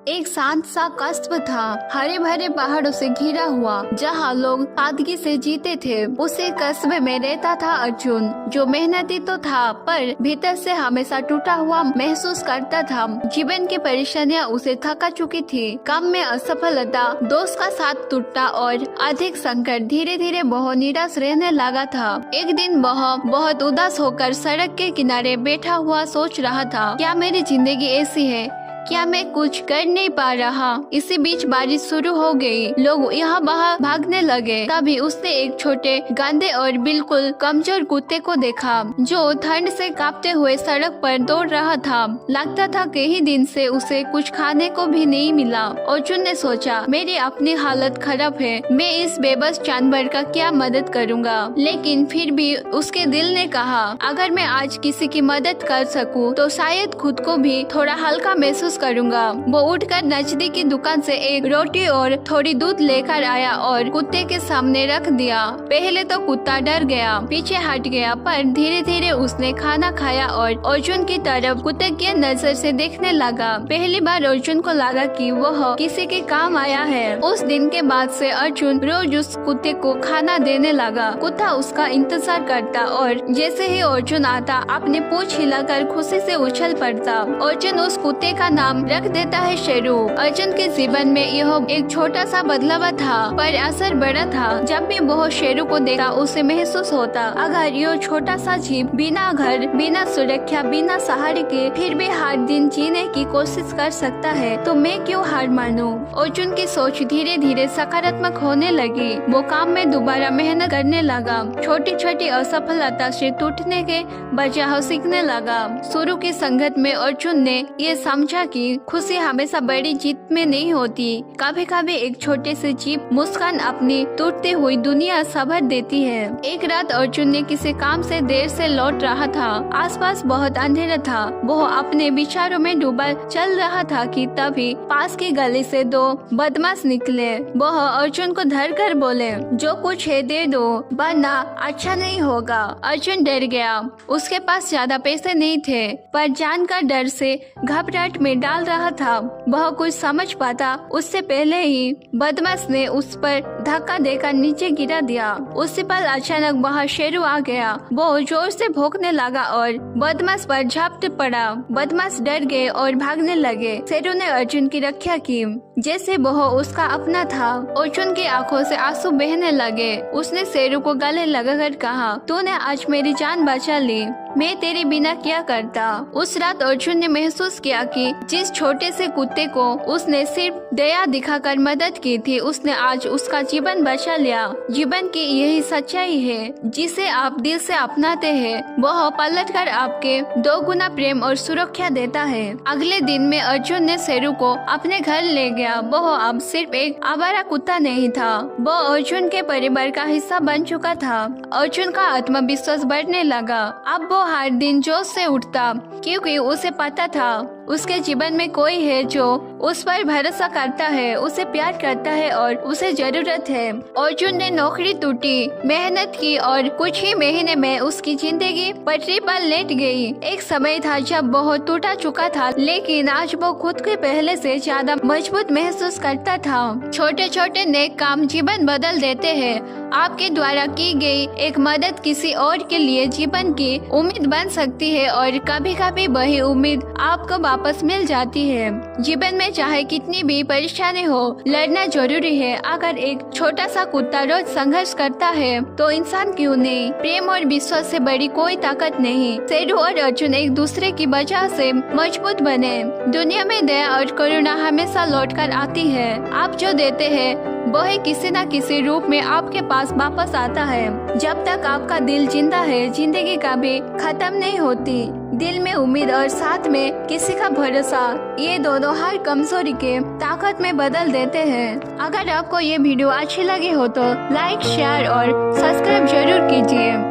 एक शांत सा कस्बा था, हरे भरे पहाड़ों से घिरा हुआ, जहाँ लोग सादगी से जीते थे। उसी कस्बे में रहता था अर्जुन, जो मेहनती तो था पर भीतर से हमेशा टूटा हुआ महसूस करता था। जीवन की परेशानियाँ उसे थका चुकी थी। काम में असफलता, दोस्त का साथ टूटना और अधिक संकट धीरे धीरे वह निराश रहने लगा था। एक दिन वह बहुत उदास होकर सड़क के किनारे बैठा हुआ सोच रहा था, क्या मेरी जिंदगी ऐसी है, क्या मैं कुछ कर नहीं पा रहा। इसी बीच बारिश शुरू हो गई, लोग यहाँ वहाँ भागने लगे। तभी उसने एक छोटे गंदे और बिल्कुल कमजोर कुत्ते को देखा, जो ठंड से कांपते हुए सड़क पर दौड़ रहा था। लगता था कई दिन से उसे कुछ खाने को भी नहीं मिला। अर्जुन ने सोचा, मेरी अपनी हालत खराब है, मैं इस बेबस जानवर का क्या मदद करूँगा। लेकिन फिर भी उसके दिल ने कहा, अगर मैं आज किसी की मदद कर सकूँ तो शायद खुद को भी थोड़ा हल्का महसूस करूंगा। वो उठकर नजदीकी दुकान से एक रोटी और थोड़ी दूध लेकर आया और कुत्ते के सामने रख दिया। पहले तो कुत्ता डर गया, पीछे हट गया, पर धीरे धीरे उसने खाना खाया और अर्जुन की तरफ कृतज्ञ नजर से देखने लगा। पहली बार अर्जुन को लगा कि वह किसी के काम आया है। उस दिन के बाद से अर्जुन रोज उस कुत्ते को खाना देने लगा। कुत्ता उसका इंतजार करता और जैसे ही अर्जुन आता अपनी पूंछ हिलाकर खुशी से उछल पड़ता। अर्जुन उस कुत्ते का नाम रख देता है शेरू। अर्जुन के जीवन में यह एक छोटा सा बदलाव था, पर असर बड़ा था। जब भी वह शेरू को देखा उसे महसूस होता, अगर यह छोटा सा जीव बिना घर, बिना सुरक्षा, बिना सहारे के फिर भी हर दिन जीने की कोशिश कर सकता है, तो मैं क्यों हार मानूं। अर्जुन की सोच धीरे धीरे सकारात्मक होने लगी। वो काम में दोबारा मेहनत करने लगा, छोटी छोटी असफलता से टूटने के बजाय सीखने लगा। शुरू की संगत में अर्जुन ने ये समझा कि खुशी हमेशा बड़ी जीत में नहीं होती। कभी कभी एक छोटे से जीव मुस्कान अपनी टूटती हुई दुनिया संवर देती है। एक रात अर्जुन ने किसी काम से देर से लौट रहा था। आसपास बहुत अंधेरा था। वो अपने विचारों में डूबा चल रहा था कि तभी पास की गली से दो बदमाश निकले। वह अर्जुन को धर कर बोले, जो कुछ है दे दो, वरना अच्छा नहीं होगा। अर्जुन डर गया। उसके पास ज्यादा पैसे नहीं थे, पर जान का डर से घबराहट में डाल रहा था। वह कुछ समझ पाता उससे पहले ही बदमाश ने उस पर धक्का देकर नीचे गिरा दिया। उसी पल अचानक वहाँ शेरू आ गया। वो जोर से भौंकने लगा और बदमाश पर झपट पड़ा। बदमाश डर गए और भागने लगे। शेरू ने अर्जुन की रक्षा की, जैसे वह उसका अपना था। अर्जुन की आंखों से आंसू बहने लगे। उसने शेरू को गले लगाकर कहा, तूने आज मेरी जान बचा ली, मैं तेरे बिना क्या करता। उस रात अर्जुन ने महसूस किया कि जिस छोटे से कुत्ते को उसने सिर्फ दया दिखाकर मदद की थी, उसने आज उसका जीवन बचा लिया। जीवन की यही सच्चाई है, जिसे आप दिल से अपनाते हैं, वह पलटकर आपके 2 गुना प्रेम और सुरक्षा देता है। अगले दिन में अर्जुन ने शेरू को अपने घर ले गया। वह अब सिर्फ एक आवारा कुत्ता नहीं था, वह अर्जुन के परिवार का हिस्सा बन चुका था। अर्जुन का आत्मविश्वास बढ़ने लगा। अब वो हर दिन जोश से उठता, क्योंकि उसे पता था उसके जीवन में कोई है जो उस पर भरोसा करता है, उसे प्यार करता है और उसे जरूरत है। अर्जुन ने नौकरी टूटी, मेहनत की और कुछ ही महीने में उसकी जिंदगी पटरी पर लेट गई। एक समय था जब वो टूटा चुका था, लेकिन आज वो खुद के पहले से ज्यादा मजबूत महसूस करता था। छोटे छोटे नेक काम जीवन बदल देते हैं। आपके द्वारा की गई एक मदद किसी और के लिए जीवन की उम्मीद बन सकती है, और कभी कभी वही उम्मीद आपको वापस मिल जाती है। जीवन में चाहे कितनी भी परेशानी हो, लड़ना जरूरी है। अगर एक छोटा सा कुत्ता रोज संघर्ष करता है, तो इंसान क्यों नहीं। प्रेम और विश्वास से बड़ी कोई ताकत नहीं। शेरू और अर्जुन एक दूसरे की वजह से मजबूत बने। दुनिया में दया और करुणा हमेशा लौट कर आती है। आप जो देते हैं वह किसी न किसी रूप में आपके पास वापस आता है। जब तक आपका दिल जिंदा है, जिंदगी कभी खत्म नहीं होती। दिल में उम्मीद और साथ में किसी का भरोसा, ये दोनों हर कमजोरी के ताकत में बदल देते हैं। अगर आपको ये वीडियो अच्छी लगी हो तो लाइक, शेयर और सब्सक्राइब जरूर कीजिए।